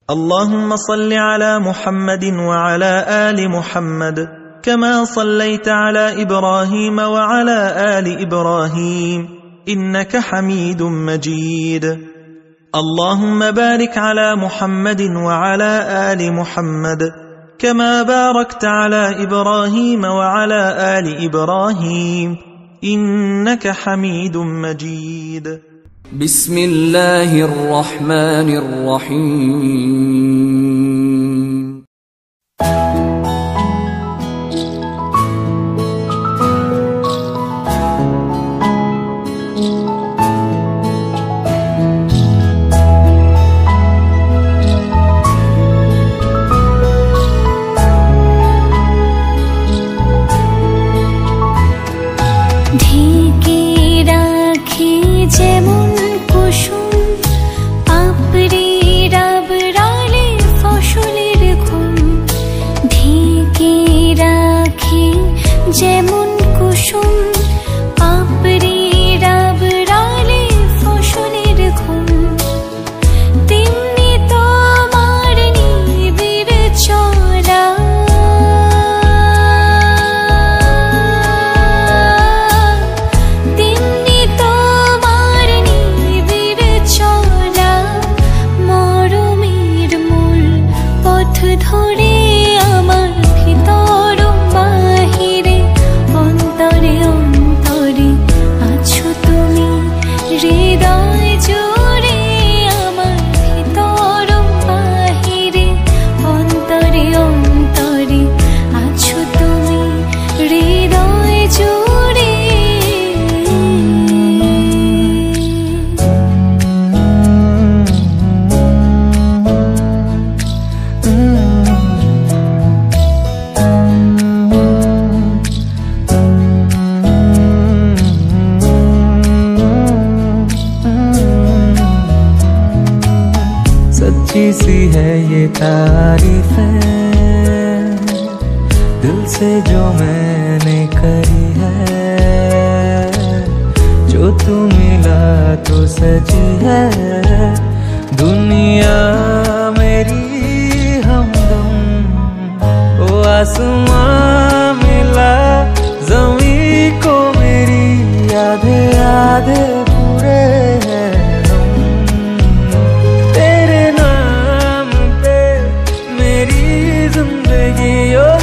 اللهم صل على محمد وعلى آل محمد كما صليت على إبراهيم وعلى آل إبراهيم إنك حميد مجيد. اللهم بارك على محمد وعلى آل محمد كما باركت على إبراهيم وعلى آل إبراهيم إنك حميد مجيد. بسم الله الرحمن الرحيم. যেমন কুসুম পাপড়ি রাবড়ালে ফসলের ঘুম, তেমনি তোমার নিবিড় চলা তেমনি তোমার নিবিড় চলা মরমের মূল পথ ধরে আমার ভিতর বাহিরে অন্তরে অন্তরে আছো তুমি হৃদয় জুড়ে আমার ভিতর বাহিরে অন্তরে অন্তরে আছো তুমি হৃদয় জুড়ে। सच्ची सी है ये तारीफ है दिल से जो मैंने करी है, जो तू मिला तो सजी है दुनिया मेरी हमदम। ओ आसमां मिला ज़मीं को मेरी आधे आधे पूरे हैं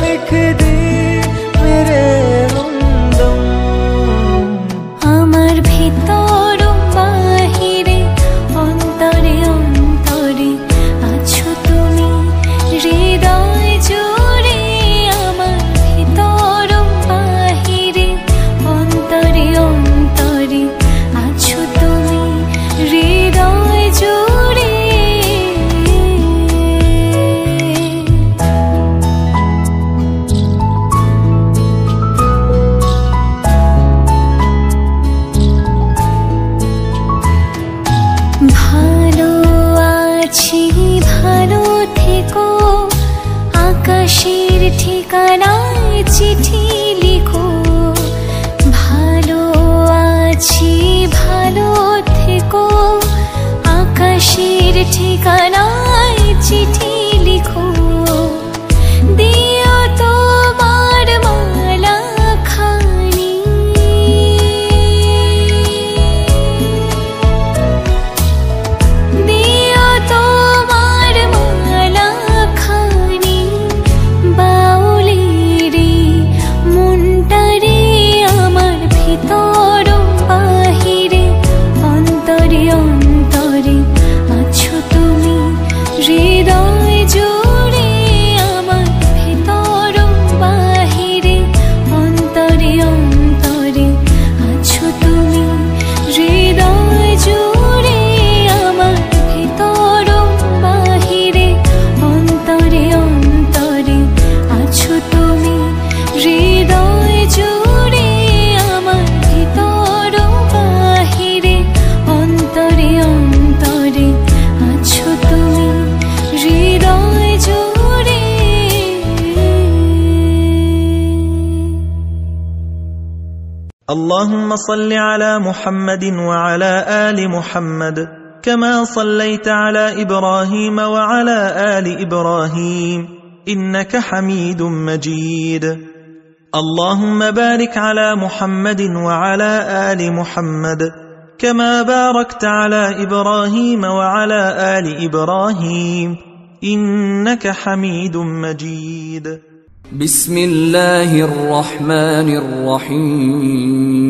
लिख दी मेरे हमदम। আমার ভিতর বাহিরে অন্তরে অন্তরে আছো তুমি হৃদয় জুড়ে আমার ভিতর বাহিরে অন্তরে অন্তরে আছো তুমি হৃদয় জুড়ে। ভালো থেকো আকাশের ঠিকানায় চিঠি লিখো, ভালো আছি ভালো থেকো আকাশের ঠিকানায় চিঠি লিখো, দিও তোমার মালা খানি দিও তোমার মালা খানি বাউলেরি মনটারে আমার ভিতর বাহিরে অন্তরে অন্তরে আছো তুমি হৃদয় জুড়ে আমার ভিতর বাহিরে অন্তরে অন্তরে আছো তুমি হৃদয় জুড়ে আমার ভিতর বাহিরে অন্তরে অন্তরে আছো তুমি হৃদয় জুড়ে আমার ভিতর বাহিরে অন্তরে অন্তরে আছো তুমি হৃদয় জুড়ে। اللهم صل على محمد وعلى آل محمد كما صليت على إبراهيم وعلى آل إبراهيم إنك حميد مجيد. اللهم بارك على محمد وعلى آل محمد كما باركت على إبراهيم وعلى آل إبراهيم إنك حميد مجيد. بسم الله الرحمن الرحيم.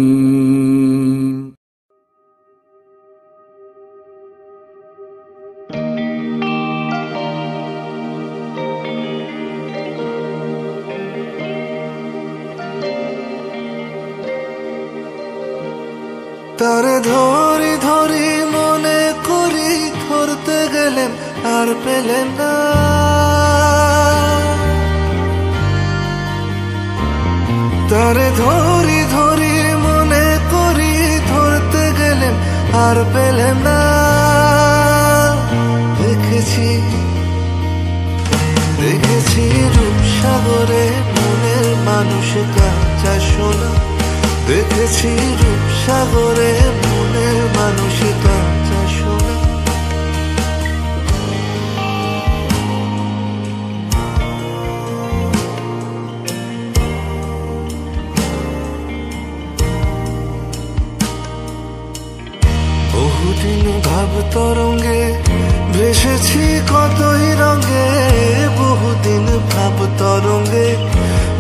তারে ধরি ধরি মনে করি ধরতে গেলেন আর পেলেন না, তারে ধরি ধরি মনে করি ধরতে গেলেন আর পেলেন না। দেখেছি দেখেছি রূপসাগরে মনের মানুষ কাঁচা সোনা, দেখেছি রূপসাগরে মনের মানুষ কাঁচা সোনা। বহুদিন ভাব তরঙ্গে ভেসেছি কতই রঙে, বহুদিন ভাব তরঙ্গে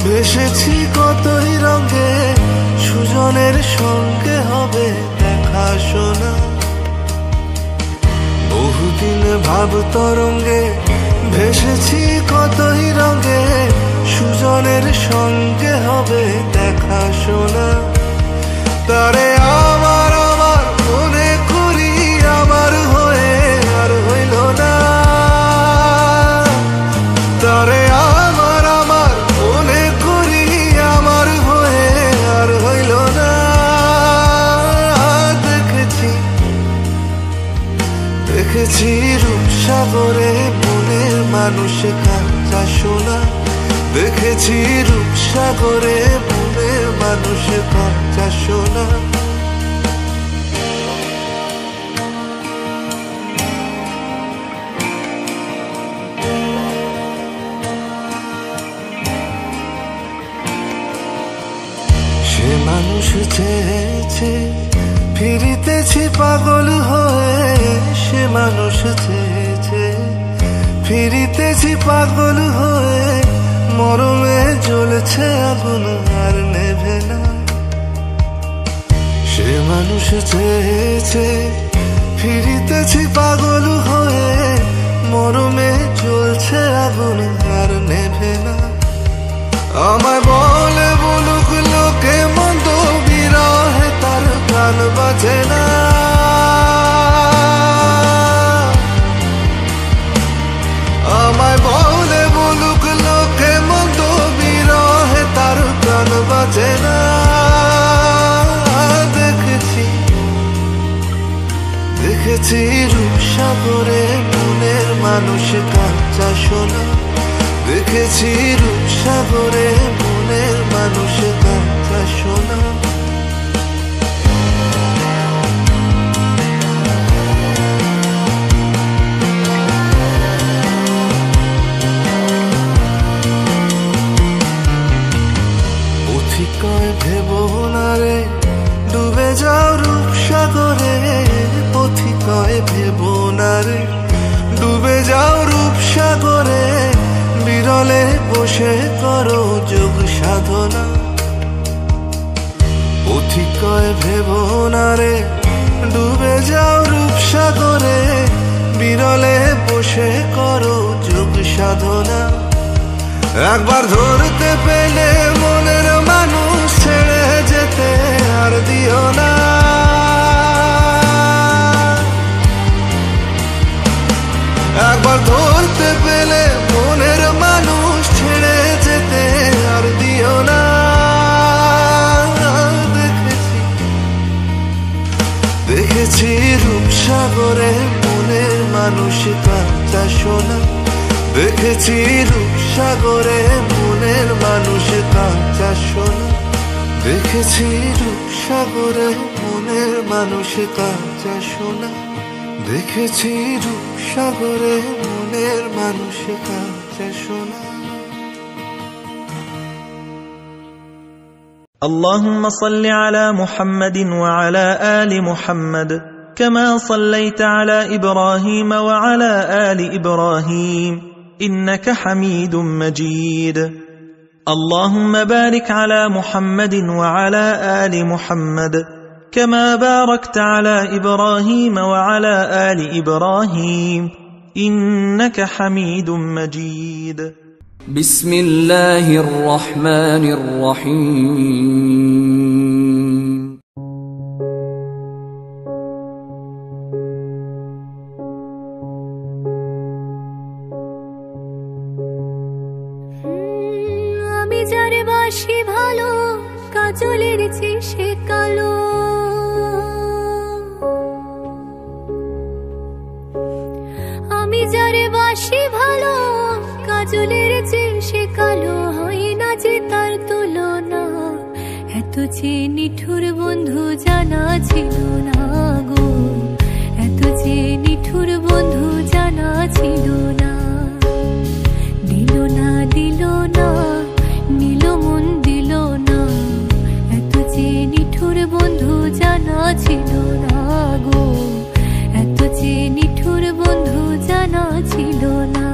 ভেসেছি কতই রঙে, সুজনের সঙ্গে হবে দেখা শোনা। বহুদিন ভাব তরঙ্গে ভেসেছি কতই রঙে, সুজনের সঙ্গে হবে দেখা শোনা। তারে আমার আমার মনে করি আমার হয়ে আর হইল না, তারে আমার আমার মনে করি আমার হয়ে আর হইল না। দেখেছি দেখেছি রূপসাগরে মনের মানুষ কাঁচা সোনা, দেখেছি রূপসাগরে মনের মানুষ কাঁচা সোনা। সে মানুষ চেয়েছে ফিরিতেছি পাগল হয়ে, সে মানুষ চেয়েছে ফিরিতেছি পাগল হয়ে, মরমে জ্বলছে আগুন আর নেভে না। সে মানুষ চেয়েছে ফিরিতেছি পাগল হয়ে, মরমে জ্বলছে আগুন আর নেভে না। আমায় বলে বলুক লোকে মন্দ, বিরহে তার গান বাজে না। আমায় বলে বলুক লোকে মন্দ, বিরহে তার গান বাজে না। দেখেছি দেখেছি রূপসাগরে মনের মানুষ কাঁচা সোনা, দেখেছি রূপসাগরে মনের মানুষ কাঁচা সোনা। পথিকয় ভেবো না রে ডুবে যাও রূপসাগরে, পথিকয় ভেবো না রে ডুবে যাও রূপসাগরে, বিরলে বসে করো যোগ সাধনা। পথিকয় ভেবো না রে ডুবে যাও রূপসাগরে, বিরলে বসে করো যোগ সাধনা। একবার ধরতে পেলে মনের মানুষ ছেড়ে যেতে আর দিও না। একবার ধরতে পেলে মনের মানুষ ছেড়ে যেতে আর দিও না। দেখেছি রূপসাগরে মনের মানুষ কাঁচা সোনা, দেখেছি রূপসাগরে মনের মানুষ কাঁচা সোনা, দেখেছি রূপসাগরে মনের মানুষ কাঁচা সোনা, দেখেছি রূপসাগরে মনের মানুষ কাছে শোনা। اللهم صل على محمد وعلى آل محمد كما صليت على إبراهيم وعلى آل إبراهيم إنك حميد مجيد. اللهم بارك على محمد وعلى آل محمد كما باركت على إبراهيم وعلى آل إبراهيم إنك حميد مجيد. بسم الله الرحمن الرحيم. আমি যারে বাসি ভালো কাজলের চেয়ে সে কালো, আমি যারে বাসি ভালো কাজলের চেয়ে সে কালো, হয় না যে তার তুলনা। এত যে নিঠুর বন্ধু জানা ছিল না গো, এত যে নিঠুর বন্ধু জানা ছিল না। দিল না দিল না নীল মন দিল না, এত যে নিঠুর বন্ধু জানা ছিল না গো, এত যে নিঠুর বন্ধু জানা ছিল না।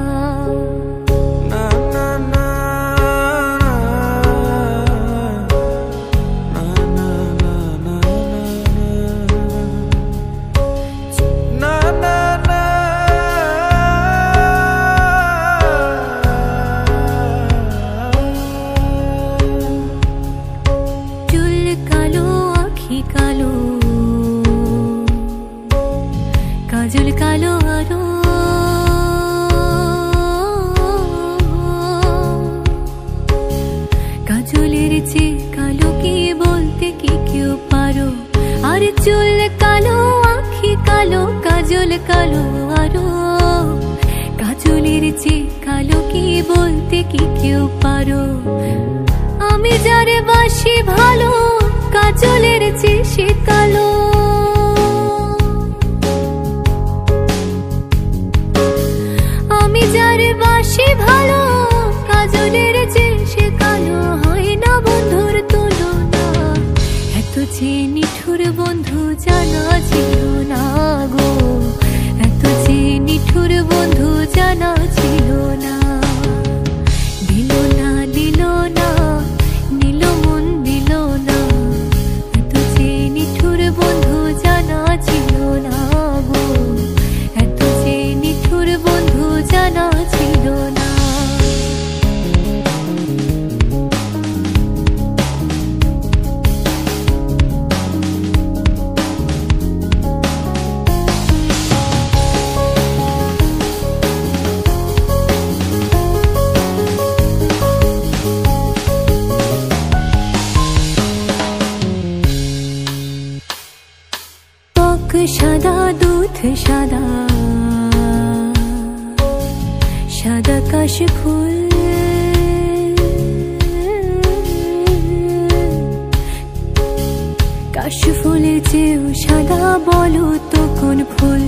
কাজল কালো আরো, কাজলের চেয়ে কালো কি বলতে কি কেউ পারো? আর চুল কালো আখি কালো কাজল কালো আরো, কাজলের চেয়ে কালো কি বলতে কি কেউ পারো? আমি যারে বাসি ভালো কাজলের চেয়ে সে কালো, আমি যারে বাসি ভালো কাজলের চেয়ে সে কালো, হয় না বন্ধুর তুলনা। এত যে নিঠুর বন্ধু জানা ছিল না গো, এত যে নিঠুর বন্ধু জানা ছিল না। দিল না দিল না নীল মন দিল না, এত যে নিঠুর বন্ধু জানা ছিল না গো, এত যে নিঠুর বন্ধু জানা ছিল না। ত্বক সাদা দুধ সাদা, সাদা কাশ ফুল, কাশ ফুলের চেয়েও সাদা বলো তো কোন ফুল?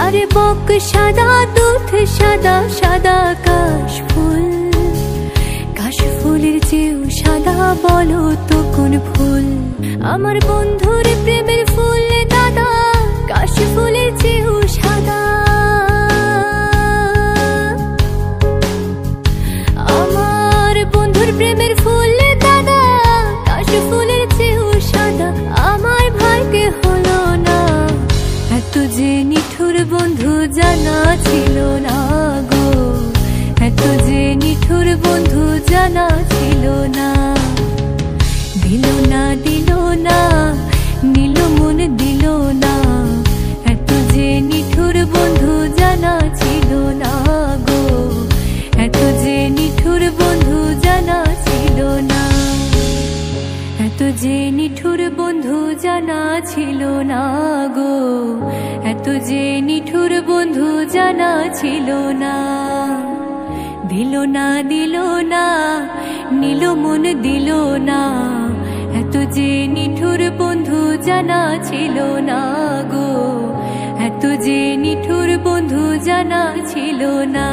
আরে বক সাদা দুধ সাদা সাদা কাশ ফুল, কাশ ফুলের চেয়েও সাদা বলো তো কোন ফুল? আমার বন্ধুর প্রেমের ফুল দাদা কাশ ফুলের চেয়েও সাদা, আমার বন্ধুর প্রেমের ফুল দাদা কাশ ফুলের চেয়েও সাদা। আমার ভাগ্যে হলো না, এত যে নিঠুর বন্ধু জানা ছিল না গো, এত যে নিঠুর বন্ধু জানা ছিল না। দিল না দিল না নীল মন দিল না, এত যে নিঠুর বন্ধু জানা ছিল না গো, এত যে নিঠুর বন্ধু জানা ছিল না, এত যে নিঠুর বন্ধু জানা ছিল না গো, এত যে নিঠুর বন্ধু জানা ছিল না। দিল না দিল না নীল মন দিল না, এত যে নিঠুর বন্ধু জানা ছিল না গো, এত যে নিঠুর বন্ধু জানা ছিল না।